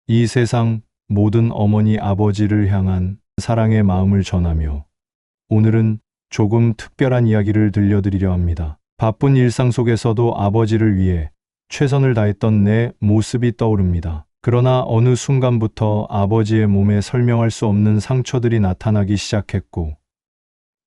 이 세상 모든 어머니 아버지를 향한 사랑의 마음을 전하며 오늘은 조금 특별한 이야기를 들려드리려 합니다. 바쁜 일상 속에서도 아버지를 위해 최선을 다했던 내 모습이 떠오릅니다. 그러나 어느 순간부터 아버지의 몸에 설명할 수 없는 상처들이 나타나기 시작했고,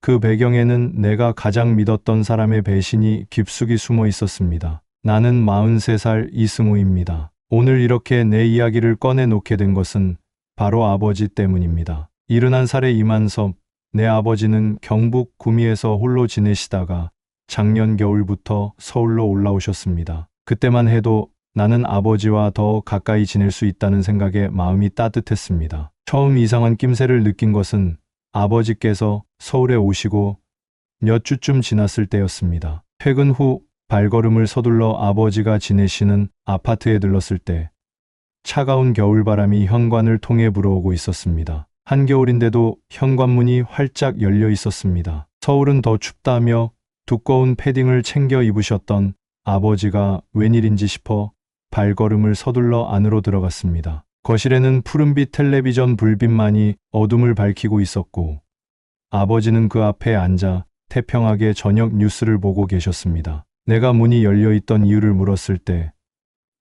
그 배경에는 내가 가장 믿었던 사람의 배신이 깊숙이 숨어 있었습니다. 나는 43살 이승우입니다. 오늘 이렇게 내 이야기를 꺼내놓게 된 것은 바로 아버지 때문입니다. 71살의 이만섭, 내 아버지는 경북 구미에서 홀로 지내시다가 작년 겨울부터 서울로 올라오셨습니다. 그때만 해도 나는 아버지와 더 가까이 지낼 수 있다는 생각에 마음이 따뜻했습니다. 처음 이상한 낌새를 느낀 것은 아버지께서 서울에 오시고 몇 주쯤 지났을 때였습니다. 퇴근 후 발걸음을 서둘러 아버지가 지내시는 아파트에 들렀을 때 차가운 겨울바람이 현관을 통해 불어오고 있었습니다. 한겨울인데도 현관문이 활짝 열려 있었습니다. 서울은 더 춥다며 두꺼운 패딩을 챙겨 입으셨던 아버지가 웬일인지 싶어 발걸음을 서둘러 안으로 들어갔습니다. 거실에는 푸른빛 텔레비전 불빛만이 어둠을 밝히고 있었고, 아버지는 그 앞에 앉아 태평하게 저녁 뉴스를 보고 계셨습니다. 내가 문이 열려 있던 이유를 물었을 때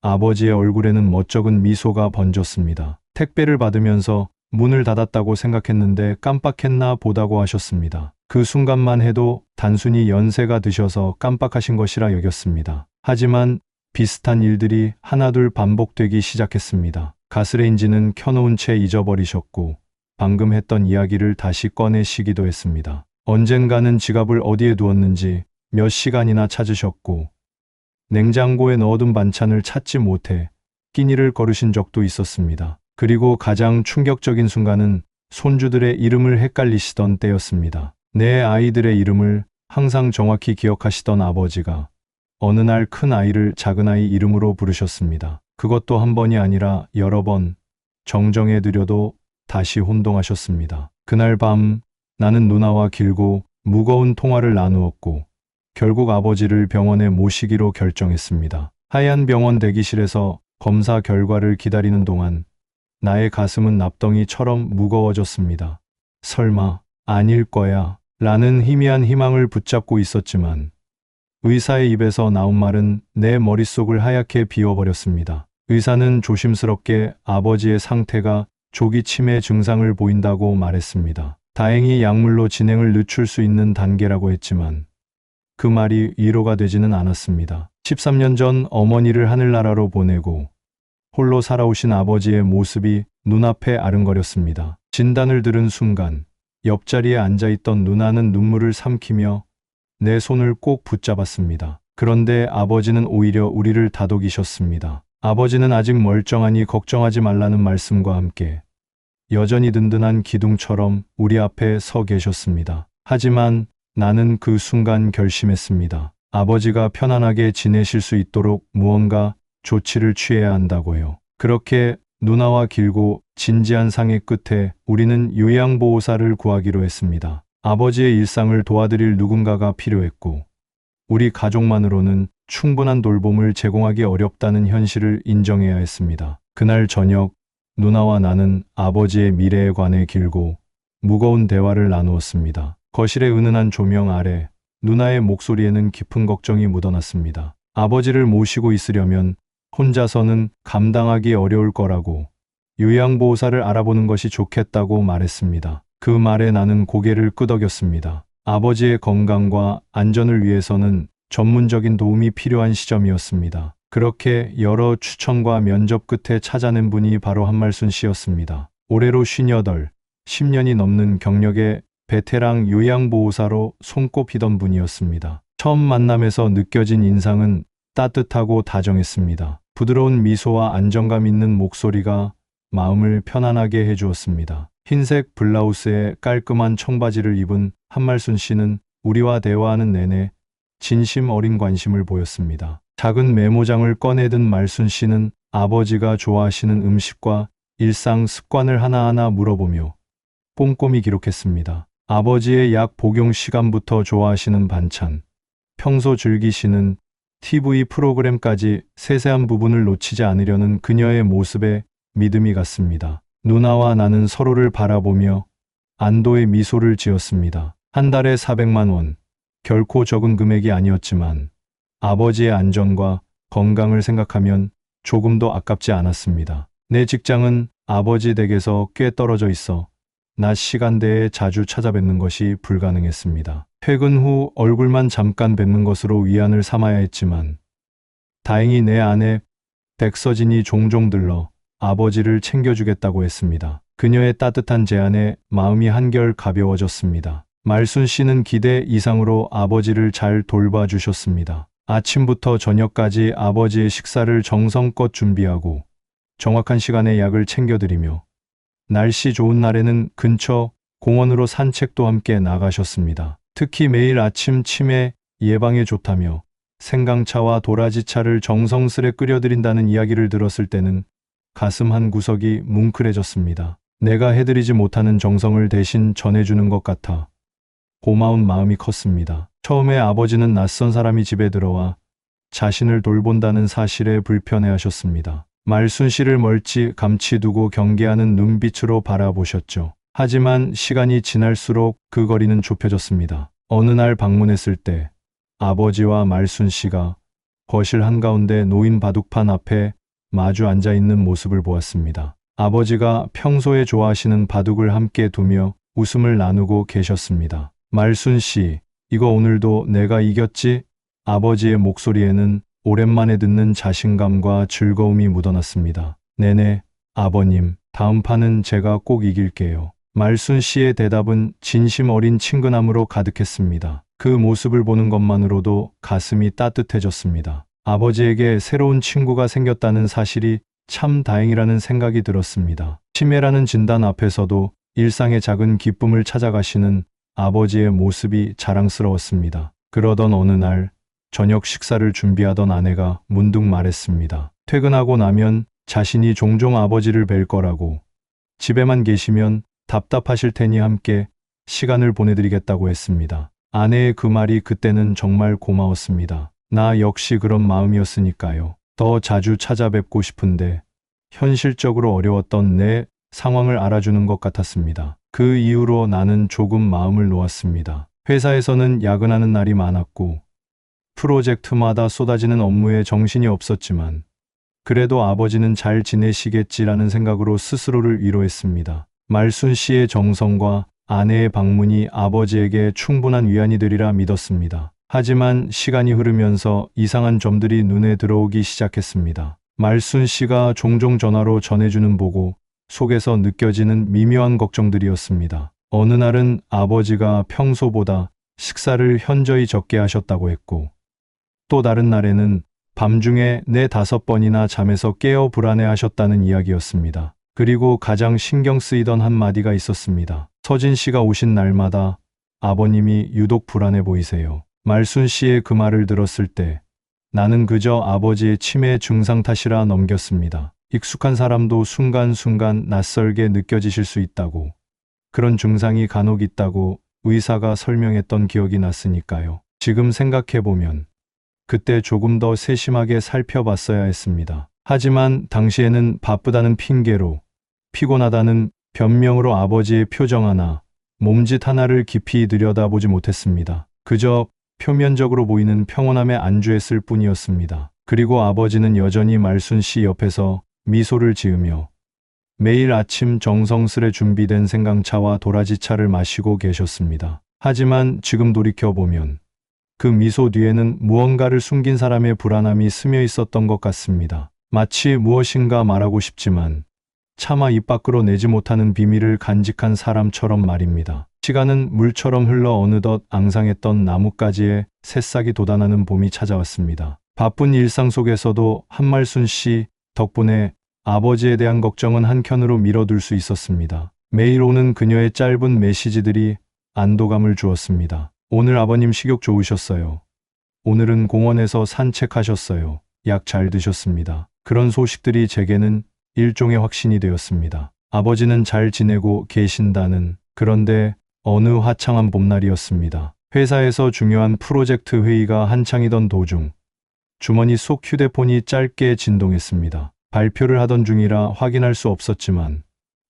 아버지의 얼굴에는 멋쩍은 미소가 번졌습니다. 택배를 받으면서 문을 닫았다고 생각했는데 깜빡했나 보다고 하셨습니다. 그 순간만 해도 단순히 연세가 드셔서 깜빡하신 것이라 여겼습니다. 하지만 비슷한 일들이 하나둘 반복되기 시작했습니다. 가스레인지는 켜놓은 채 잊어버리셨고, 방금 했던 이야기를 다시 꺼내시기도 했습니다. 언젠가는 지갑을 어디에 두었는지 몇 시간이나 찾으셨고, 냉장고에 넣어둔 반찬을 찾지 못해 끼니를 거르신 적도 있었습니다. 그리고 가장 충격적인 순간은 손주들의 이름을 헷갈리시던 때였습니다. 내 아이들의 이름을 항상 정확히 기억하시던 아버지가 어느 날 큰 아이를 작은 아이 이름으로 부르셨습니다. 그것도 한 번이 아니라 여러 번, 정정해 드려도 다시 혼동하셨습니다. 그날 밤 나는 누나와 길고 무거운 통화를 나누었고, 결국 아버지를 병원에 모시기로 결정했습니다. 하얀 병원 대기실에서 검사 결과를 기다리는 동안 나의 가슴은 납덩이처럼 무거워졌습니다. 설마 아닐 거야 라는 희미한 희망을 붙잡고 있었지만, 의사의 입에서 나온 말은 내 머릿속을 하얗게 비워버렸습니다. 의사는 조심스럽게 아버지의 상태가 조기 치매 증상을 보인다고 말했습니다. 다행히 약물로 진행을 늦출 수 있는 단계라고 했지만 그 말이 위로가 되지는 않았습니다. 13년 전 어머니를 하늘나라로 보내고 홀로 살아오신 아버지의 모습이 눈앞에 아른거렸습니다. 진단을 들은 순간 옆자리에 앉아있던 누나는 눈물을 삼키며 내 손을 꼭 붙잡았습니다. 그런데 아버지는 오히려 우리를 다독이셨습니다. 아버지는 아직 멀쩡하니 걱정하지 말라는 말씀과 함께 여전히 든든한 기둥처럼 우리 앞에 서 계셨습니다. 하지만 나는 그 순간 결심했습니다. 아버지가 편안하게 지내실 수 있도록 무언가 조치를 취해야 한다고요. 그렇게 누나와 길고 진지한 상의 끝에 우리는 요양보호사를 구하기로 했습니다. 아버지의 일상을 도와드릴 누군가가 필요했고, 우리 가족만으로는 충분한 돌봄을 제공하기 어렵다는 현실을 인정해야 했습니다. 그날 저녁 누나와 나는 아버지의 미래에 관해 길고 무거운 대화를 나누었습니다. 거실의 은은한 조명 아래 누나의 목소리에는 깊은 걱정이 묻어났습니다. 아버지를 모시고 있으려면 혼자서는 감당하기 어려울 거라고, 요양보호사를 알아보는 것이 좋겠다고 말했습니다. 그 말에 나는 고개를 끄덕였습니다. 아버지의 건강과 안전을 위해서는 전문적인 도움이 필요한 시점이었습니다. 그렇게 여러 추천과 면접 끝에 찾아낸 분이 바로 한말순 씨였습니다. 올해로 58, 10년이 넘는 경력의 베테랑 요양보호사로 손꼽히던 분이었습니다. 처음 만남에서 느껴진 인상은 따뜻하고 다정했습니다. 부드러운 미소와 안정감 있는 목소리가 마음을 편안하게 해주었습니다. 흰색 블라우스에 깔끔한 청바지를 입은 한말순 씨는 우리와 대화하는 내내 진심 어린 관심을 보였습니다. 작은 메모장을 꺼내든 말순 씨는 아버지가 좋아하시는 음식과 일상 습관을 하나하나 물어보며 꼼꼼히 기록했습니다. 아버지의 약 복용 시간부터 좋아하시는 반찬, 평소 즐기시는 TV 프로그램까지 세세한 부분을 놓치지 않으려는 그녀의 모습에 믿음이 갔습니다. 누나와 나는 서로를 바라보며 안도의 미소를 지었습니다. 한 달에 400만 원. 결코 적은 금액이 아니었지만 아버지의 안전과 건강을 생각하면 조금도 아깝지 않았습니다. 내 직장은 아버지 댁에서 꽤 떨어져 있어 낮 시간대에 자주 찾아뵙는 것이 불가능했습니다. 퇴근 후 얼굴만 잠깐 뵙는 것으로 위안을 삼아야 했지만 다행히 내 아내 백서진이 종종 들러 아버지를 챙겨주겠다고 했습니다. 그녀의 따뜻한 제안에 마음이 한결 가벼워졌습니다. 말순 씨는 기대 이상으로 아버지를 잘 돌봐주셨습니다. 아침부터 저녁까지 아버지의 식사를 정성껏 준비하고 정확한 시간에 약을 챙겨드리며 날씨 좋은 날에는 근처 공원으로 산책도 함께 나가셨습니다. 특히 매일 아침 치매 예방에 좋다며 생강차와 도라지차를 정성스레 끓여드린다는 이야기를 들었을 때는 가슴 한 구석이 뭉클해졌습니다. 내가 해드리지 못하는 정성을 대신 전해주는 것 같아 고마운 마음이 컸습니다. 처음에 아버지는 낯선 사람이 집에 들어와 자신을 돌본다는 사실에 불편해하셨습니다. 말순 씨를 멀찌감치 두고 경계하는 눈빛으로 바라보셨죠. 하지만 시간이 지날수록 그 거리는 좁혀졌습니다. 어느 날 방문했을 때 아버지와 말순 씨가 거실 한가운데 놓인 바둑판 앞에 마주 앉아 있는 모습을 보았습니다. 아버지가 평소에 좋아하시는 바둑을 함께 두며 웃음을 나누고 계셨습니다. 말순 씨, 이거 오늘도 내가 이겼지? 아버지의 목소리에는 오랜만에 듣는 자신감과 즐거움이 묻어났습니다. 네네, 아버님, 다음 판은 제가 꼭 이길게요. 말순 씨의 대답은 진심 어린 친근함으로 가득했습니다. 그 모습을 보는 것만으로도 가슴이 따뜻해졌습니다. 아버지에게 새로운 친구가 생겼다는 사실이 참 다행이라는 생각이 들었습니다. 치매라는 진단 앞에서도 일상의 작은 기쁨을 찾아가시는 아버지의 모습이 자랑스러웠습니다. 그러던 어느 날 저녁 식사를 준비하던 아내가 문득 말했습니다. 퇴근하고 나면 자신이 종종 아버지를 뵐 거라고, 집에만 계시면 답답하실 테니 함께 시간을 보내드리겠다고 했습니다. 아내의 그 말이 그때는 정말 고마웠습니다. 나 역시 그런 마음이었으니까요. 더 자주 찾아뵙고 싶은데 현실적으로 어려웠던 내 상황을 알아주는 것 같았습니다. 그 이후로 나는 조금 마음을 놓았습니다. 회사에서는 야근하는 날이 많았고 프로젝트마다 쏟아지는 업무에 정신이 없었지만 그래도 아버지는 잘 지내시겠지라는 생각으로 스스로를 위로했습니다. 말순 씨의 정성과 아내의 방문이 아버지에게 충분한 위안이 되리라 믿었습니다. 하지만 시간이 흐르면서 이상한 점들이 눈에 들어오기 시작했습니다. 말순 씨가 종종 전화로 전해주는 보고 속에서 느껴지는 미묘한 걱정들이었습니다. 어느 날은 아버지가 평소보다 식사를 현저히 적게 하셨다고 했고, 또 다른 날에는 밤중에 4~5번이나 잠에서 깨어 불안해하셨다는 이야기였습니다. 그리고 가장 신경 쓰이던 한마디가 있었습니다. 서진 씨가 오신 날마다 아버님이 유독 불안해 보이세요. 말순 씨의 그 말을 들었을 때 나는 그저 아버지의 치매 증상 탓이라 넘겼습니다. 익숙한 사람도 순간순간 낯설게 느껴지실 수 있다고, 그런 증상이 간혹 있다고 의사가 설명했던 기억이 났으니까요. 지금 생각해보면 그때 조금 더 세심하게 살펴봤어야 했습니다. 하지만 당시에는 바쁘다는 핑계로, 피곤하다는 변명으로 아버지의 표정 하나, 몸짓 하나를 깊이 들여다보지 못했습니다. 그저 표면적으로 보이는 평온함에 안주했을 뿐이었습니다. 그리고 아버지는 여전히 말순 씨 옆에서 미소를 지으며 매일 아침 정성스레 준비된 생강차와 도라지차를 마시고 계셨습니다. 하지만 지금 돌이켜보면 그 미소 뒤에는 무언가를 숨긴 사람의 불안함이 스며 있었던 것 같습니다. 마치 무엇인가 말하고 싶지만 차마 입 밖으로 내지 못하는 비밀을 간직한 사람처럼 말입니다. 시간은 물처럼 흘러 어느덧 앙상했던 나뭇가지에 새싹이 돋아나는 봄이 찾아왔습니다. 바쁜 일상 속에서도 한말순 씨 덕분에 아버지에 대한 걱정은 한켠으로 미뤄둘 수 있었습니다. 매일 오는 그녀의 짧은 메시지들이 안도감을 주었습니다. 오늘 아버님 식욕 좋으셨어요. 오늘은 공원에서 산책하셨어요. 약 잘 드셨습니다. 그런 소식들이 제게는 일종의 확신이 되었습니다. 아버지는 잘 지내고 계신다는. 그런데 어느 화창한 봄날이었습니다. 회사에서 중요한 프로젝트 회의가 한창이던 도중 주머니 속 휴대폰이 짧게 진동했습니다. 발표를 하던 중이라 확인할 수 없었지만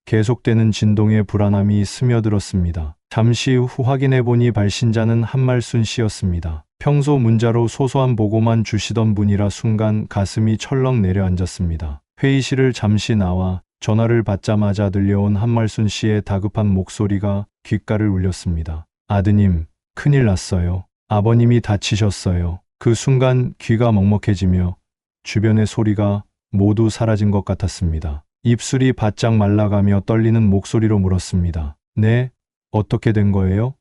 계속되는 진동에 불안함이 스며들었습니다. 잠시 후 확인해 보니 발신자는 한말순 씨였습니다. 평소 문자로 소소한 보고만 주시던 분이라 순간 가슴이 철렁 내려앉았습니다. 회의실을 잠시 나와 전화를 받자마자 들려온 한말순 씨의 다급한 목소리가 귓가를 울렸습니다. 아드님, 큰일 났어요. 아버님이 다치셨어요. 그 순간 귀가 먹먹해지며 주변의 소리가 모두 사라진 것 같았습니다. 입술이 바짝 말라가며 떨리는 목소리로 물었습니다. 네, 어떻게 된 거예요?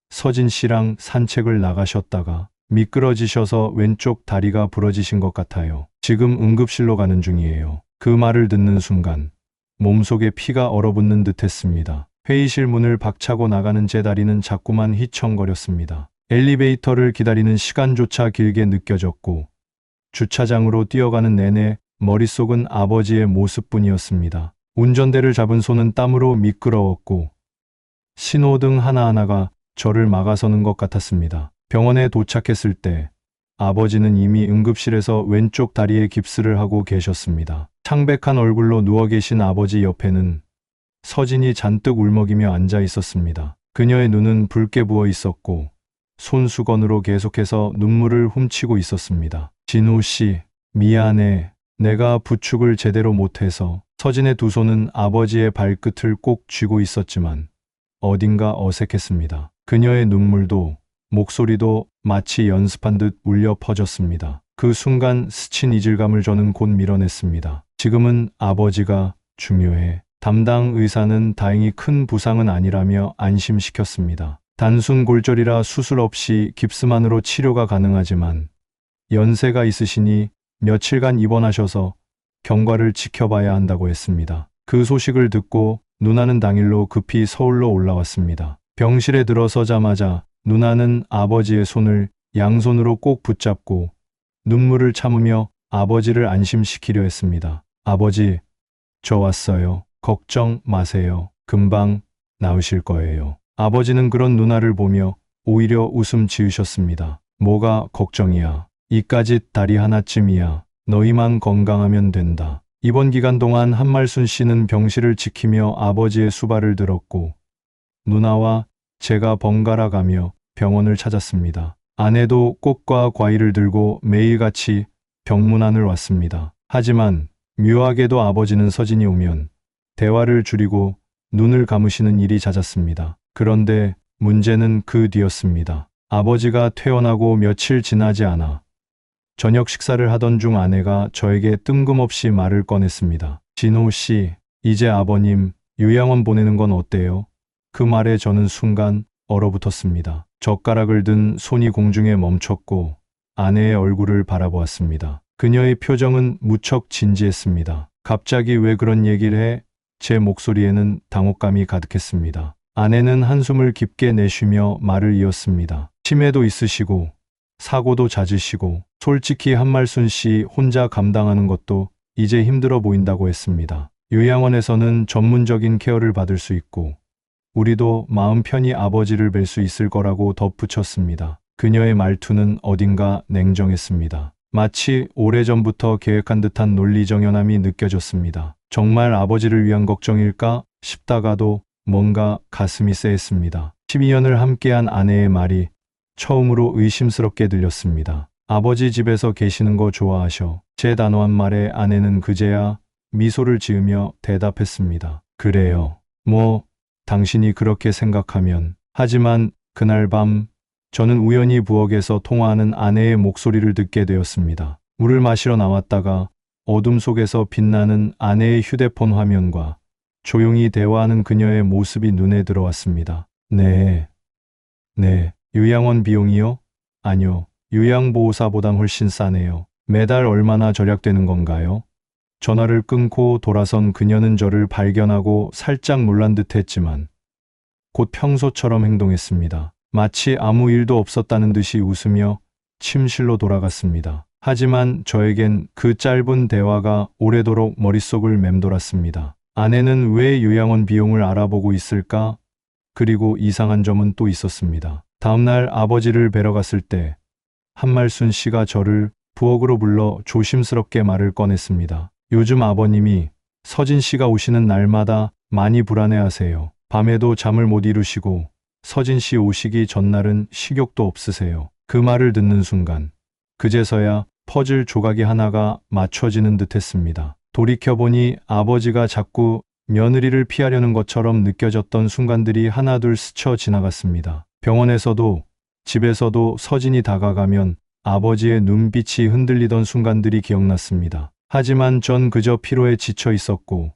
서진 씨랑 산책을 나가셨다가 미끄러지셔서 왼쪽 다리가 부러지신 것 같아요. 지금 응급실로 가는 중이에요. 그 말을 듣는 순간 몸속에 피가 얼어붙는 듯 했습니다. 회의실 문을 박차고 나가는 제 다리는 자꾸만 휘청거렸습니다. 엘리베이터를 기다리는 시간조차 길게 느껴졌고 주차장으로 뛰어가는 내내 머릿속은 아버지의 모습뿐이었습니다. 운전대를 잡은 손은 땀으로 미끄러웠고 신호등 하나하나가 저를 막아서는 것 같았습니다. 병원에 도착했을 때 아버지는 이미 응급실에서 왼쪽 다리에 깁스를 하고 계셨습니다. 창백한 얼굴로 누워 계신 아버지 옆에는 서진이 잔뜩 울먹이며 앉아 있었습니다. 그녀의 눈은 붉게 부어 있었고 손수건으로 계속해서 눈물을 훔치고 있었습니다. 진호 씨, 미안해. 내가 부축을 제대로 못해서. 서진의 두 손은 아버지의 발끝을 꼭 쥐고 있었지만 어딘가 어색했습니다. 그녀의 눈물도 목소리도 마치 연습한 듯 울려 퍼졌습니다. 그 순간 스친 이질감을 저는 곧 밀어냈습니다. 지금은 아버지가 중요해. 담당 의사는 다행히 큰 부상은 아니라며 안심시켰습니다. 단순 골절이라 수술 없이 깁스만으로 치료가 가능하지만 연세가 있으시니 며칠간 입원하셔서 경과를 지켜봐야 한다고 했습니다. 그 소식을 듣고 누나는 당일로 급히 서울로 올라왔습니다. 병실에 들어서자마자 누나는 아버지의 손을 양손으로 꼭 붙잡고 눈물을 참으며 아버지를 안심시키려 했습니다. 아버지, 저 왔어요. 걱정 마세요. 금방 나으실 거예요. 아버지는 그런 누나를 보며 오히려 웃음 지으셨습니다. 뭐가 걱정이야. 이까짓 다리 하나쯤이야. 너희만 건강하면 된다. 입원 기간 동안 한말순 씨는 병실을 지키며 아버지의 수발을 들었고 누나와 제가 번갈아 가며 병원을 찾았습니다. 아내도 꽃과 과일을 들고 매일같이 병문안을 왔습니다. 하지만 묘하게도 아버지는 서진이 오면 대화를 줄이고 눈을 감으시는 일이 잦았습니다. 그런데 문제는 그 뒤였습니다. 아버지가 퇴원하고 며칠 지나지 않아 저녁 식사를 하던 중 아내가 저에게 뜬금없이 말을 꺼냈습니다. 진호 씨, 이제 아버님 요양원 보내는 건 어때요? 그 말에 저는 순간 얼어붙었습니다. 젓가락을 든 손이 공중에 멈췄고 아내의 얼굴을 바라보았습니다. 그녀의 표정은 무척 진지했습니다. 갑자기 왜 그런 얘기를 해? 제 목소리에는 당혹감이 가득했습니다. 아내는 한숨을 깊게 내쉬며 말을 이었습니다. 치매도 있으시고 사고도 잦으시고 솔직히 한말순 씨 혼자 감당하는 것도 이제 힘들어 보인다고 했습니다. 요양원에서는 전문적인 케어를 받을 수 있고 우리도 마음 편히 아버지를 뵐 수 있을 거라고 덧붙였습니다. 그녀의 말투는 어딘가 냉정했습니다. 마치 오래전부터 계획한 듯한 논리정연함이 느껴졌습니다. 정말 아버지를 위한 걱정일까 싶다가도 뭔가 가슴이 쎄했습니다. 12년을 함께한 아내의 말이 처음으로 의심스럽게 들렸습니다. 아버지 집에서 계시는 거 좋아하셔. 제 단호한 말에 아내는 그제야 미소를 지으며 대답했습니다. 그래요. 뭐 당신이 그렇게 생각하면. 하지만 그날 밤 저는 우연히 부엌에서 통화하는 아내의 목소리를 듣게 되었습니다. 물을 마시러 나왔다가 어둠 속에서 빛나는 아내의 휴대폰 화면과 조용히 대화하는 그녀의 모습이 눈에 들어왔습니다. 네, 요양원 비용이요? 아니요, 요양보호사보단 훨씬 싸네요. 매달 얼마나 절약되는 건가요? 전화를 끊고 돌아선 그녀는 저를 발견하고 살짝 놀란 듯 했지만 곧 평소처럼 행동했습니다. 마치 아무 일도 없었다는 듯이 웃으며 침실로 돌아갔습니다. 하지만 저에겐 그 짧은 대화가 오래도록 머릿속을 맴돌았습니다. 아내는 왜 요양원 비용을 알아보고 있을까? 그리고 이상한 점은 또 있었습니다. 다음날 아버지를 뵈러 갔을 때 한말순 씨가 저를 부엌으로 불러 조심스럽게 말을 꺼냈습니다. 요즘 아버님이 서진 씨가 오시는 날마다 많이 불안해하세요. 밤에도 잠을 못 이루시고 서진 씨 오시기 전날은 식욕도 없으세요. 그 말을 듣는 순간 그제서야 퍼즐 조각이 하나가 맞춰지는 듯했습니다. 돌이켜보니 아버지가 자꾸 며느리를 피하려는 것처럼 느껴졌던 순간들이 하나둘 스쳐 지나갔습니다. 병원에서도 집에서도 서진이 다가가면 아버지의 눈빛이 흔들리던 순간들이 기억났습니다. 하지만 전 그저 피로에 지쳐 있었고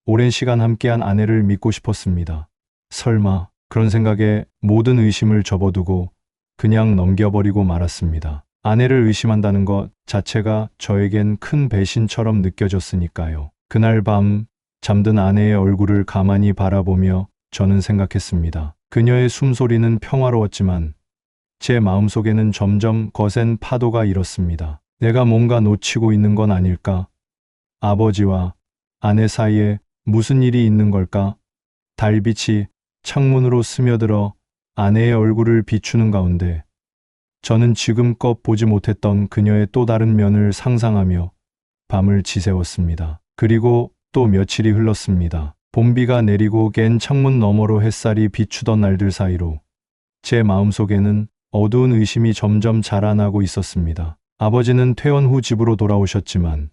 오랜 시간 함께한 아내를 믿고 싶었습니다. 설마 그런 생각에 모든 의심을 접어두고 그냥 넘겨버리고 말았습니다. 아내를 의심한다는 것 자체가 저에겐 큰 배신처럼 느껴졌으니까요. 그날 밤 잠든 아내의 얼굴을 가만히 바라보며 저는 생각했습니다. 그녀의 숨소리는 평화로웠지만 제 마음속에는 점점 거센 파도가 일었습니다. 내가 뭔가 놓치고 있는 건 아닐까? 아버지와 아내 사이에 무슨 일이 있는 걸까? 달빛이 창문으로 스며들어 아내의 얼굴을 비추는 가운데 저는 지금껏 보지 못했던 그녀의 또 다른 면을 상상하며 밤을 지새웠습니다. 그리고 또 며칠이 흘렀습니다. 봄비가 내리고 갠 창문 너머로 햇살이 비추던 날들 사이로 제 마음속에는 어두운 의심이 점점 자라나고 있었습니다. 아버지는 퇴원 후 집으로 돌아오셨지만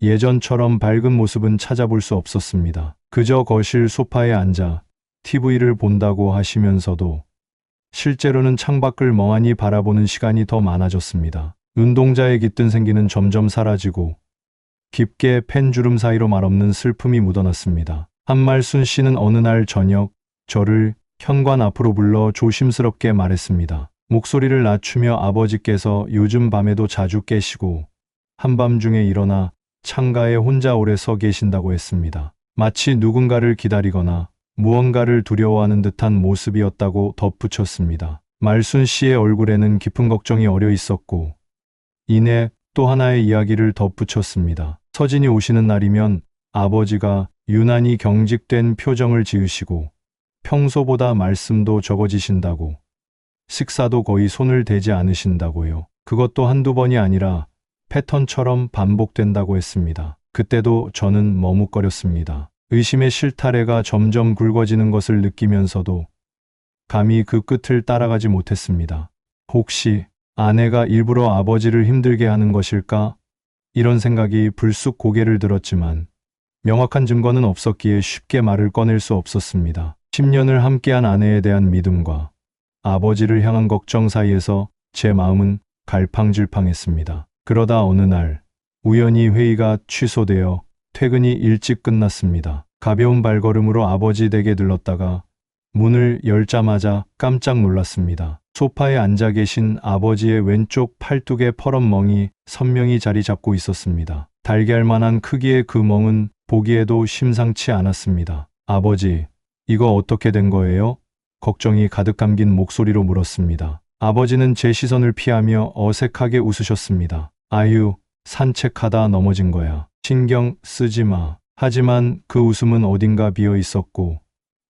예전처럼 밝은 모습은 찾아볼 수 없었습니다. 그저 거실 소파에 앉아 TV를 본다고 하시면서도 실제로는 창밖을 멍하니 바라보는 시간이 더 많아졌습니다. 눈동자에 깃든 생기는 점점 사라지고 깊게 펜주름 사이로 말없는 슬픔이 묻어났습니다. 한말순 씨는 어느 날 저녁 저를 현관 앞으로 불러 조심스럽게 말했습니다. 목소리를 낮추며 아버지께서 요즘 밤에도 자주 깨시고 한밤중에 일어나 창가에 혼자 오래 서 계신다고 했습니다. 마치 누군가를 기다리거나 무언가를 두려워하는 듯한 모습이었다고 덧붙였습니다. 말순 씨의 얼굴에는 깊은 걱정이 어려 있었고 이내 또 하나의 이야기를 덧붙였습니다. 서진이 오시는 날이면 아버지가 유난히 경직된 표정을 지으시고 평소보다 말씀도 적어지신다고, 식사도 거의 손을 대지 않으신다고요. 그것도 한두 번이 아니라 패턴처럼 반복된다고 했습니다. 그때도 저는 머뭇거렸습니다. 의심의 실타래가 점점 굵어지는 것을 느끼면서도 감히 그 끝을 따라가지 못했습니다. 혹시 아내가 일부러 아버지를 힘들게 하는 것일까? 이런 생각이 불쑥 고개를 들었지만 명확한 증거는 없었기에 쉽게 말을 꺼낼 수 없었습니다. 10년을 함께한 아내에 대한 믿음과 아버지를 향한 걱정 사이에서 제 마음은 갈팡질팡했습니다. 그러다 어느 날 우연히 회의가 취소되어 퇴근이 일찍 끝났습니다. 가벼운 발걸음으로 아버지 댁에 들렀다가 문을 열자마자 깜짝 놀랐습니다. 소파에 앉아 계신 아버지의 왼쪽 팔뚝에 퍼런 멍이 선명히 자리 잡고 있었습니다. 달걀만한 크기의 그 멍은 보기에도 심상치 않았습니다. 아버지, 이거 어떻게 된 거예요? 걱정이 가득 감긴 목소리로 물었습니다. 아버지는 제 시선을 피하며 어색하게 웃으셨습니다. 아유, 산책하다 넘어진 거야. 신경 쓰지 마. 하지만 그 웃음은 어딘가 비어 있었고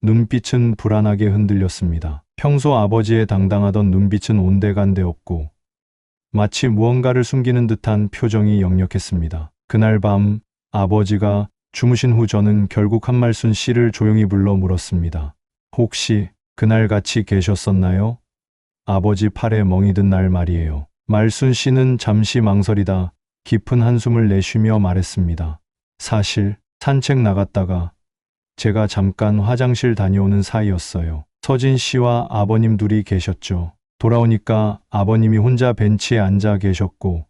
눈빛은 불안하게 흔들렸습니다. 평소 아버지의 당당하던 눈빛은 온데간데 없고 마치 무언가를 숨기는 듯한 표정이 역력했습니다. 그날 밤 아버지가 주무신 후 저는 결국 한말순 씨를 조용히 불러 물었습니다. 혹시 그날 같이 계셨었나요? 아버지 팔에 멍이 든 날 말이에요. 말순 씨는 잠시 망설이다 깊은 한숨을 내쉬며 말했습니다. 사실 산책 나갔다가 제가 잠깐 화장실 다녀오는 사이였어요. 서진 씨와 아버님 둘이 계셨죠. 돌아오니까 아버님이 혼자 벤치에 앉아 계셨고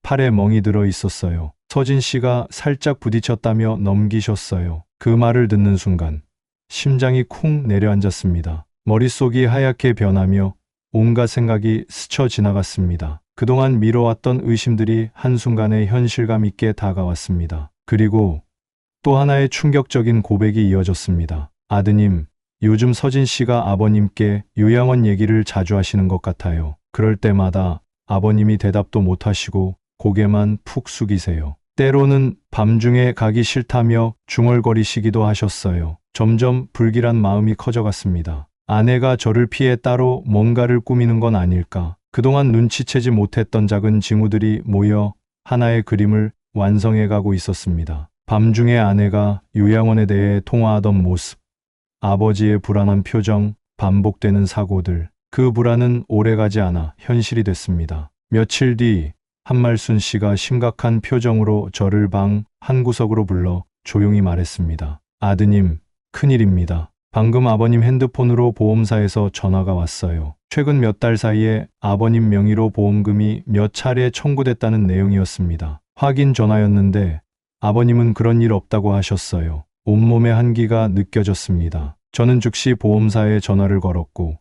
팔에 멍이 들어 있었어요. 서진 씨가 살짝 부딪혔다며 넘기셨어요. 그 말을 듣는 순간 심장이 쿵 내려앉았습니다. 머릿속이 하얗게 변하며 온갖 생각이 스쳐 지나갔습니다. 그동안 미뤄왔던 의심들이 한순간에 현실감 있게 다가왔습니다. 그리고 또 하나의 충격적인 고백이 이어졌습니다. 아드님, 요즘 서진 씨가 아버님께 요양원 얘기를 자주 하시는 것 같아요. 그럴 때마다 아버님이 대답도 못하시고 고개만 푹 숙이세요. 때로는 밤중에 가기 싫다며 중얼거리시기도 하셨어요. 점점 불길한 마음이 커져갔습니다. 아내가 저를 피해 따로 뭔가를 꾸미는 건 아닐까. 그동안 눈치채지 못했던 작은 징후들이 모여 하나의 그림을 완성해 가고 있었습니다. 밤중에 아내가 요양원에 대해 통화하던 모습, 아버지의 불안한 표정, 반복되는 사고들, 그 불안은 오래가지 않아 현실이 됐습니다. 며칠 뒤 한말순 씨가 심각한 표정으로 저를 방 한구석으로 불러 조용히 말했습니다. 아드님, 큰일입니다. 방금 아버님 핸드폰으로 보험사에서 전화가 왔어요. 최근 몇 달 사이에 아버님 명의로 보험금이 몇 차례 청구됐다는 내용이었습니다. 확인 전화였는데 아버님은 그런 일 없다고 하셨어요. 온몸에 한기가 느껴졌습니다. 저는 즉시 보험사에 전화를 걸었고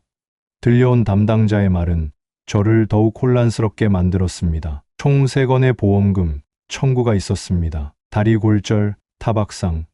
들려온 담당자의 말은 저를 더욱 혼란스럽게 만들었습니다. 총 3건의 보험금 청구가 있었습니다. 다리 골절, 타박상,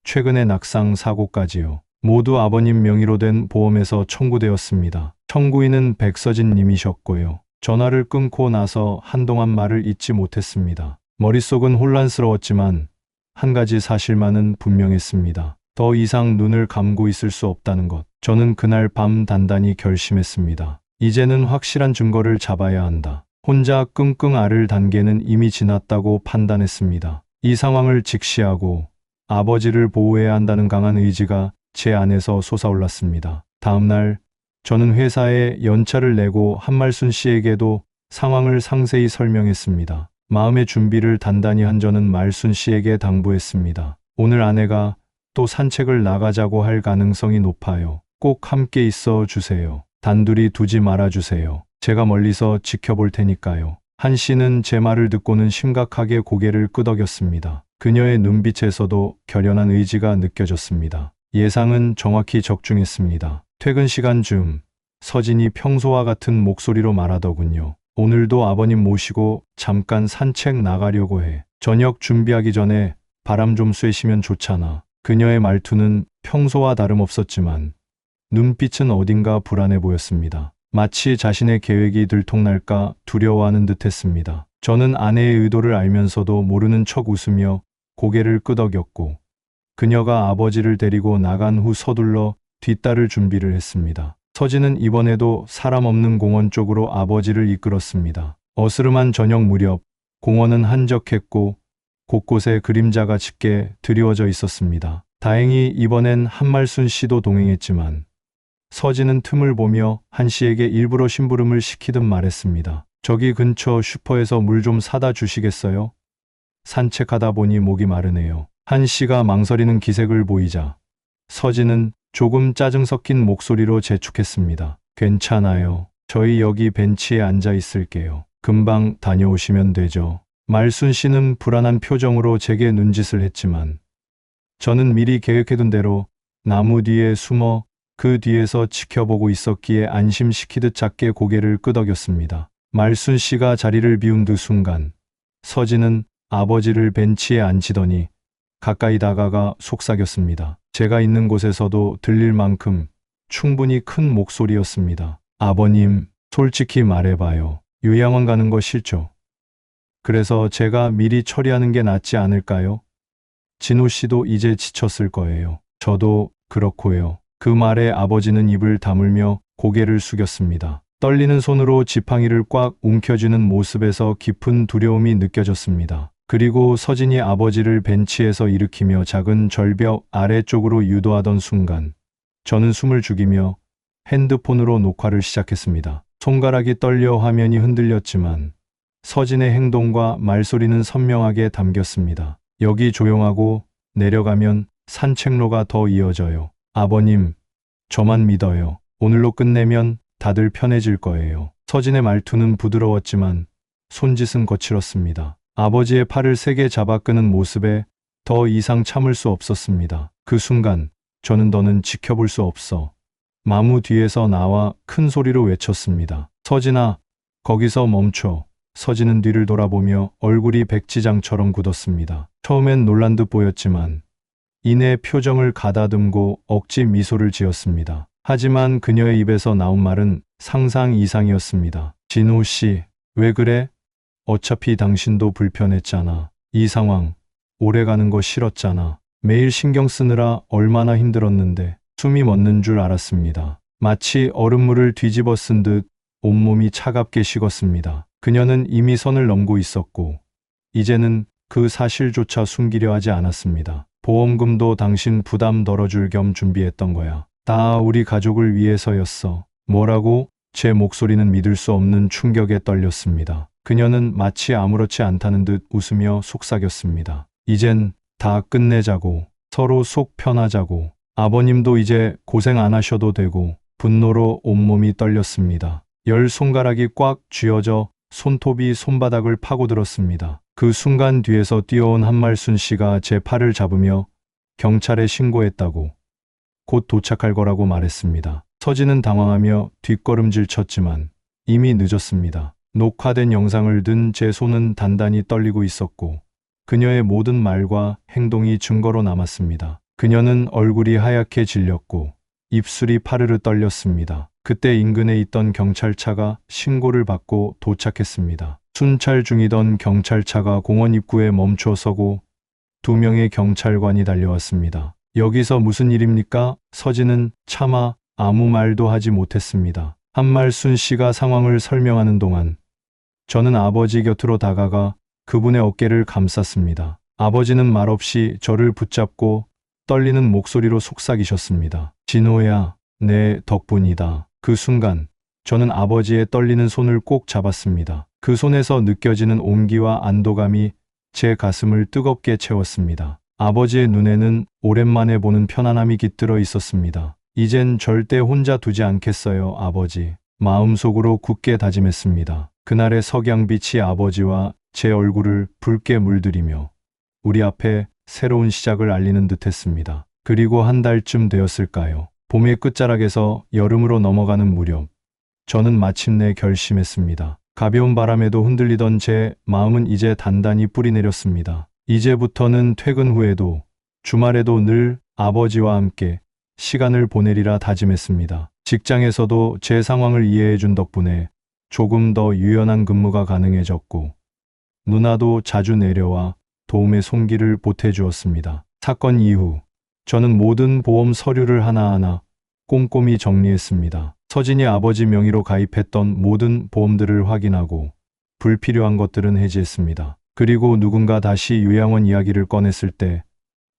최근의 낙상 사고까지요. 모두 아버님 명의로 된 보험에서 청구되었습니다. 청구인은 백서진 님이셨고요. 전화를 끊고 나서 한동안 말을 잇지 못했습니다. 머릿속은 혼란스러웠지만 한 가지 사실만은 분명했습니다. 더 이상 눈을 감고 있을 수 없다는 것. 저는 그날 밤 단단히 결심했습니다. 이제는 확실한 증거를 잡아야 한다. 혼자 끙끙 앓을 단계는 이미 지났다고 판단했습니다. 이 상황을 직시하고 아버지를 보호해야 한다는 강한 의지가 제 안에서 솟아올랐습니다. 다음 날 저는 회사에 연차를 내고 한말순 씨에게도 상황을 상세히 설명했습니다. 마음의 준비를 단단히 한 저는 말순 씨에게 당부했습니다. 오늘 아내가 또 산책을 나가자고 할 가능성이 높아요. 꼭 함께 있어 주세요. 단둘이 두지 말아 주세요. 제가 멀리서 지켜볼 테니까요. 한 씨는 제 말을 듣고는 심각하게 고개를 끄덕였습니다. 그녀의 눈빛에서도 결연한 의지가 느껴졌습니다. 예상은 정확히 적중했습니다. 퇴근 시간 중 서진이 평소와 같은 목소리로 말하더군요. 오늘도 아버님 모시고 잠깐 산책 나가려고 해. 저녁 준비하기 전에 바람 좀 쐬시면 좋잖아. 그녀의 말투는 평소와 다름없었지만 눈빛은 어딘가 불안해 보였습니다. 마치 자신의 계획이 들통날까 두려워하는 듯했습니다. 저는 아내의 의도를 알면서도 모르는 척 웃으며 고개를 끄덕였고 그녀가 아버지를 데리고 나간 후 서둘러 뒷따를 준비를 했습니다. 서진은 이번에도 사람 없는 공원 쪽으로 아버지를 이끌었습니다. 어스름한 저녁 무렵 공원은 한적했고 곳곳에 그림자가 짙게 드리워져 있었습니다. 다행히 이번엔 한말순 씨도 동행했지만 서진은 틈을 보며 한 씨에게 일부러 심부름을 시키듯 말했습니다. 저기 근처 슈퍼에서 물 좀 사다 주시겠어요? 산책하다 보니 목이 마르네요. 한 씨가 망설이는 기색을 보이자 서진은 조금 짜증 섞인 목소리로 재촉했습니다. 괜찮아요. 저희 여기 벤치에 앉아 있을게요. 금방 다녀오시면 되죠. 말순 씨는 불안한 표정으로 제게 눈짓을 했지만 저는 미리 계획해둔 대로 나무 뒤에 숨어 그 뒤에서 지켜보고 있었기에 안심시키듯 작게 고개를 끄덕였습니다. 말순 씨가 자리를 비운 그 순간 서진은 아버지를 벤치에 앉히더니 가까이 다가가 속삭였습니다. 제가 있는 곳에서도 들릴 만큼 충분히 큰 목소리였습니다. 아버님, 솔직히 말해봐요. 요양원 가는 거 싫죠? 그래서 제가 미리 처리하는 게 낫지 않을까요? 진호 씨도 이제 지쳤을 거예요. 저도 그렇고요. 그 말에 아버지는 입을 다물며 고개를 숙였습니다. 떨리는 손으로 지팡이를 꽉 움켜쥐는 모습에서 깊은 두려움이 느껴졌습니다. 그리고 서진이 아버지를 벤치에서 일으키며 작은 절벽 아래쪽으로 유도하던 순간 저는 숨을 죽이며 핸드폰으로 녹화를 시작했습니다. 손가락이 떨려 화면이 흔들렸지만 서진의 행동과 말소리는 선명하게 담겼습니다. 여기 조용하고 내려가면 산책로가 더 이어져요. 아버님, 저만 믿어요. 오늘로 끝내면 다들 편해질 거예요. 서진의 말투는 부드러웠지만 손짓은 거칠었습니다. 아버지의 팔을 세게 잡아 끄는 모습에 더 이상 참을 수 없었습니다. 그 순간 저는 더는 지켜볼 수 없어 마무 뒤에서 나와 큰 소리로 외쳤습니다. 서진아, 거기서 멈춰. 서진은 뒤를 돌아보며 얼굴이 백지장처럼 굳었습니다. 처음엔 놀란 듯 보였지만 이내 표정을 가다듬고 억지 미소를 지었습니다. 하지만 그녀의 입에서 나온 말은 상상 이상이었습니다. 진호 씨, 왜 그래? 어차피 당신도 불편했잖아. 이 상황 오래 가는 거 싫었잖아. 매일 신경 쓰느라 얼마나 힘들었는데. 숨이 멎는 줄 알았습니다. 마치 얼음물을 뒤집어 쓴 듯 온몸이 차갑게 식었습니다. 그녀는 이미 선을 넘고 있었고 이제는 그 사실조차 숨기려 하지 않았습니다. 보험금도 당신 부담 덜어줄 겸 준비했던 거야. 다 우리 가족을 위해서였어. 뭐라고? 제 목소리는 믿을 수 없는 충격에 떨렸습니다. 그녀는 마치 아무렇지 않다는 듯 웃으며 속삭였습니다. 이젠 다 끝내자고. 서로 속 편하자고. 아버님도 이제 고생 안 하셔도 되고. 분노로 온몸이 떨렸습니다. 10손가락이 꽉 쥐어져 손톱이 손바닥을 파고들었습니다. 그 순간 뒤에서 뛰어온 한말순 씨가 제 팔을 잡으며 경찰에 신고했다고, 곧 도착할 거라고 말했습니다. 서진은 당황하며 뒷걸음질 쳤지만 이미 늦었습니다. 녹화된 영상을 든 제 손은 단단히 떨리고 있었고 그녀의 모든 말과 행동이 증거로 남았습니다. 그녀는 얼굴이 하얗게 질렸고 입술이 파르르 떨렸습니다. 그때 인근에 있던 경찰차가 신고를 받고 도착했습니다. 순찰 중이던 경찰차가 공원 입구에 멈춰 서고 2명의 경찰관이 달려왔습니다. 여기서 무슨 일입니까? 서진은 차마 아무 말도 하지 못했습니다. 한말순 씨가 상황을 설명하는 동안 저는 아버지 곁으로 다가가 그분의 어깨를 감쌌습니다. 아버지는 말없이 저를 붙잡고 떨리는 목소리로 속삭이셨습니다. 진호야, 내 덕분이다. 그 순간 저는 아버지의 떨리는 손을 꼭 잡았습니다. 그 손에서 느껴지는 온기와 안도감이 제 가슴을 뜨겁게 채웠습니다. 아버지의 눈에는 오랜만에 보는 편안함이 깃들어 있었습니다. 이젠 절대 혼자 두지 않겠어요, 아버지. 마음속으로 굳게 다짐했습니다. 그날의 석양빛이 아버지와 제 얼굴을 붉게 물들이며 우리 앞에 새로운 시작을 알리는 듯했습니다. 그리고 한 달쯤 되었을까요? 봄의 끝자락에서 여름으로 넘어가는 무렵 저는 마침내 결심했습니다. 가벼운 바람에도 흔들리던 제 마음은 이제 단단히 뿌리내렸습니다. 이제부터는 퇴근 후에도 주말에도 늘 아버지와 함께 시간을 보내리라 다짐했습니다. 직장에서도 제 상황을 이해해준 덕분에 조금 더 유연한 근무가 가능해졌고 누나도 자주 내려와 도움의 손길을 보태주었습니다. 사건 이후 저는 모든 보험 서류를 하나하나 꼼꼼히 정리했습니다. 서진이 아버지 명의로 가입했던 모든 보험들을 확인하고 불필요한 것들은 해지했습니다. 그리고 누군가 다시 요양원 이야기를 꺼냈을 때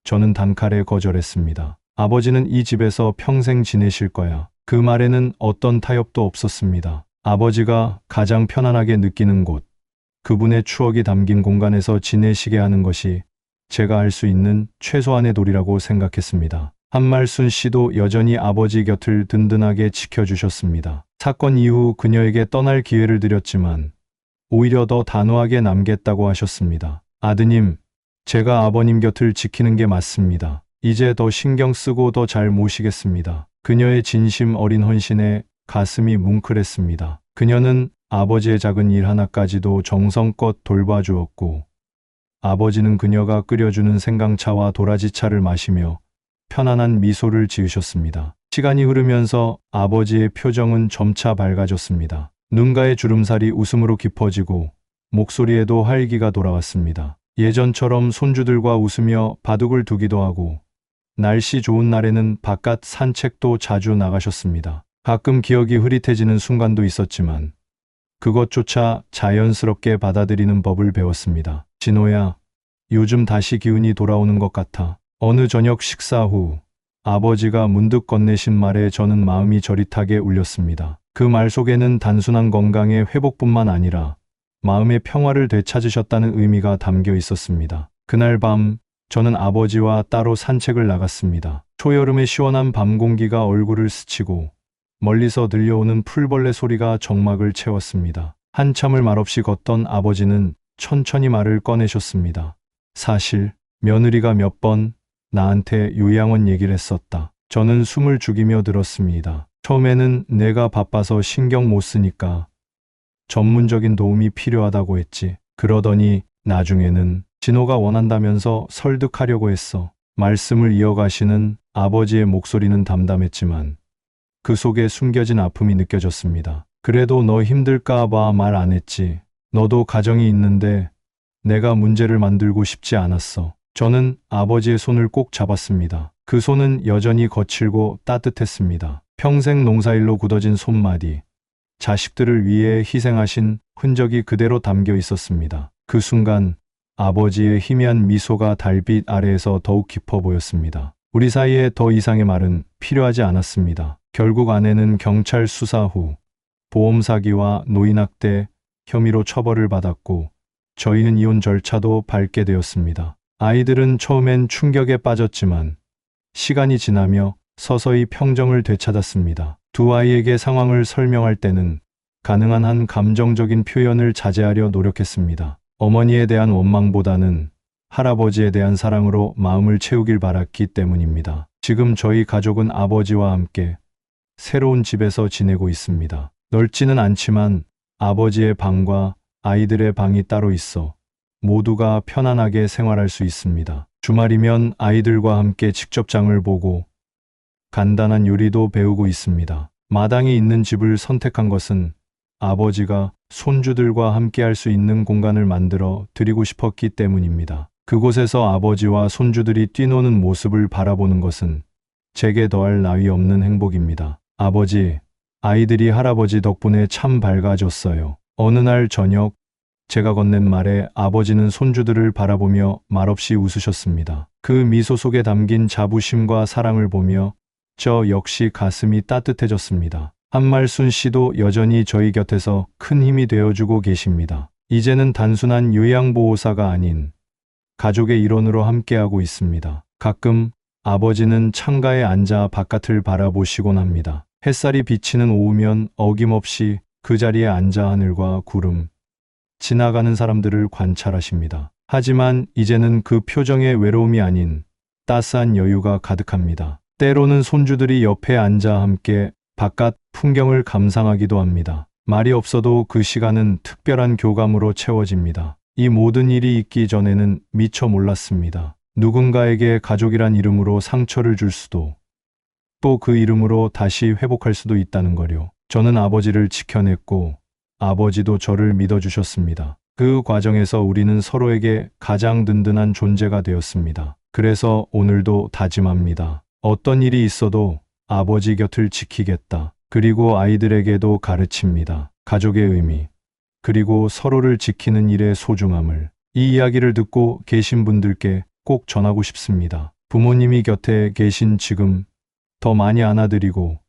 저는 단칼에 거절했습니다. 아버지는 이 집에서 평생 지내실 거야. 그 말에는 어떤 타협도 없었습니다. 아버지가 가장 편안하게 느끼는 곳, 그분의 추억이 담긴 공간에서 지내시게 하는 것이 제가 할 수 있는 최소한의 도리라고 생각했습니다. 한말순 씨도 여전히 아버지 곁을 든든하게 지켜주셨습니다. 사건 이후 그녀에게 떠날 기회를 드렸지만 오히려 더 단호하게 남겠다고 하셨습니다. 아드님, 제가 아버님 곁을 지키는 게 맞습니다. 이제 더 신경 쓰고 더 잘 모시겠습니다. 그녀의 진심 어린 헌신에 가슴이 뭉클했습니다. 그녀는 아버지의 작은 일 하나까지도 정성껏 돌봐주었고 아버지는 그녀가 끓여주는 생강차와 도라지차를 마시며 편안한 미소를 지으셨습니다. 시간이 흐르면서 아버지의 표정은 점차 밝아졌습니다. 눈가의 주름살이 웃음으로 깊어지고 목소리에도 활기가 돌아왔습니다. 예전처럼 손주들과 웃으며 바둑을 두기도 하고 날씨 좋은 날에는 바깥 산책도 자주 나가셨습니다. 가끔 기억이 흐릿해지는 순간도 있었지만 그것조차 자연스럽게 받아들이는 법을 배웠습니다. 진호야, 요즘 다시 기운이 돌아오는 것 같아. 어느 저녁 식사 후 아버지가 문득 건네신 말에 저는 마음이 저릿하게 울렸습니다. 그 말 속에는 단순한 건강의 회복뿐만 아니라 마음의 평화를 되찾으셨다는 의미가 담겨 있었습니다. 그날 밤 저는 아버지와 따로 산책을 나갔습니다. 초여름의 시원한 밤 공기가 얼굴을 스치고 멀리서 들려오는 풀벌레 소리가 정막을 채웠습니다. 한참을 말없이 걷던 아버지는 천천히 말을 꺼내셨습니다. 사실 며느리가 몇 번 나한테 요양원 얘기를 했었다. 저는 숨을 죽이며 들었습니다. 처음에는 내가 바빠서 신경 못 쓰니까 전문적인 도움이 필요하다고 했지. 그러더니 나중에는 진호가 원한다면서 설득하려고 했어. 말씀을 이어가시는 아버지의 목소리는 담담했지만 그 속에 숨겨진 아픔이 느껴졌습니다. 그래도 너 힘들까 봐 말 안 했지. 너도 가정이 있는데 내가 문제를 만들고 싶지 않았어. 저는 아버지의 손을 꼭 잡았습니다. 그 손은 여전히 거칠고 따뜻했습니다. 평생 농사일로 굳어진 손마디, 자식들을 위해 희생하신 흔적이 그대로 담겨 있었습니다. 그 순간 아버지의 희미한 미소가 달빛 아래에서 더욱 깊어 보였습니다. 우리 사이에 더 이상의 말은 필요하지 않았습니다. 결국 아내는 경찰 수사 후 보험 사기와 노인학대 혐의로 처벌을 받았고 저희는 이혼 절차도 밟게 되었습니다. 아이들은 처음엔 충격에 빠졌지만 시간이 지나며 서서히 평정을 되찾았습니다. 두 아이에게 상황을 설명할 때는 가능한 한 감정적인 표현을 자제하려 노력했습니다. 어머니에 대한 원망보다는 할아버지에 대한 사랑으로 마음을 채우길 바랐기 때문입니다. 지금 저희 가족은 아버지와 함께 새로운 집에서 지내고 있습니다. 넓지는 않지만 아버지의 방과 아이들의 방이 따로 있어 모두가 편안하게 생활할 수 있습니다. 주말이면 아이들과 함께 직접 장을 보고 간단한 요리도 배우고 있습니다. 마당이 있는 집을 선택한 것은 아버지가 손주들과 함께 할 수 있는 공간을 만들어 드리고 싶었기 때문입니다. 그곳에서 아버지와 손주들이 뛰노는 모습을 바라보는 것은 제게 더할 나위 없는 행복입니다. 아버지, 아이들이 할아버지 덕분에 참 밝아졌어요. 어느 날 저녁, 제가 건넨 말에 아버지는 손주들을 바라보며 말없이 웃으셨습니다. 그 미소 속에 담긴 자부심과 사랑을 보며 저 역시 가슴이 따뜻해졌습니다. 한말순 씨도 여전히 저희 곁에서 큰 힘이 되어주고 계십니다. 이제는 단순한 요양보호사가 아닌 가족의 일원으로 함께하고 있습니다. 가끔 아버지는 창가에 앉아 바깥을 바라보시곤 합니다. 햇살이 비치는 오후면 어김없이 그 자리에 앉아 하늘과 구름, 지나가는 사람들을 관찰하십니다. 하지만 이제는 그 표정에 외로움이 아닌 따스한 여유가 가득합니다. 때로는 손주들이 옆에 앉아 함께 바깥 풍경을 감상하기도 합니다. 말이 없어도 그 시간은 특별한 교감으로 채워집니다. 이 모든 일이 있기 전에는 미처 몰랐습니다. 누군가에게 가족이란 이름으로 상처를 줄 수도, 또 그 이름으로 다시 회복할 수도 있다는 거요. 저는 아버지를 지켜냈고 아버지도 저를 믿어주셨습니다. 그 과정에서 우리는 서로에게 가장 든든한 존재가 되었습니다. 그래서 오늘도 다짐합니다. 어떤 일이 있어도 아버지 곁을 지키겠다. 그리고 아이들에게도 가르칩니다. 가족의 의미, 그리고 서로를 지키는 일의 소중함을. 이 이야기를 듣고 계신 분들께 꼭 전하고 싶습니다. 부모님이 곁에 계신 지금 더 많이 안아드리고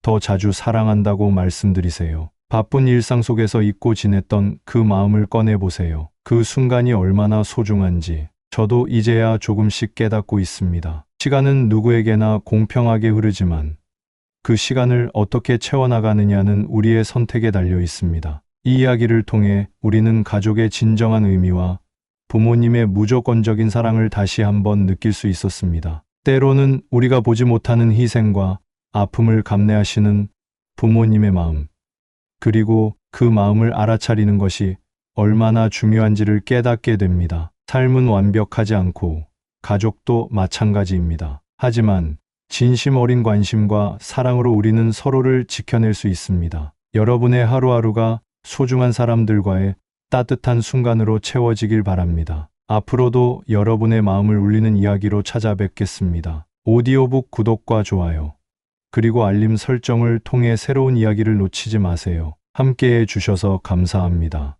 더 자주 사랑한다고 말씀드리세요. 바쁜 일상 속에서 잊고 지냈던 그 마음을 꺼내보세요. 그 순간이 얼마나 소중한지 저도 이제야 조금씩 깨닫고 있습니다. 시간은 누구에게나 공평하게 흐르지만 그 시간을 어떻게 채워나가느냐는 우리의 선택에 달려 있습니다. 이 이야기를 통해 우리는 가족의 진정한 의미와 부모님의 무조건적인 사랑을 다시 한번 느낄 수 있었습니다. 때로는 우리가 보지 못하는 희생과 아픔을 감내하시는 부모님의 마음, 그리고 그 마음을 알아차리는 것이 얼마나 중요한지를 깨닫게 됩니다. 삶은 완벽하지 않고 가족도 마찬가지입니다. 하지만 진심 어린 관심과 사랑으로 우리는 서로를 지켜낼 수 있습니다. 여러분의 하루하루가 소중한 사람들과의 따뜻한 순간으로 채워지길 바랍니다. 앞으로도 여러분의 마음을 울리는 이야기로 찾아뵙겠습니다. 오디오북 구독과 좋아요, 그리고 알림 설정을 통해 새로운 이야기를 놓치지 마세요. 함께해 주셔서 감사합니다.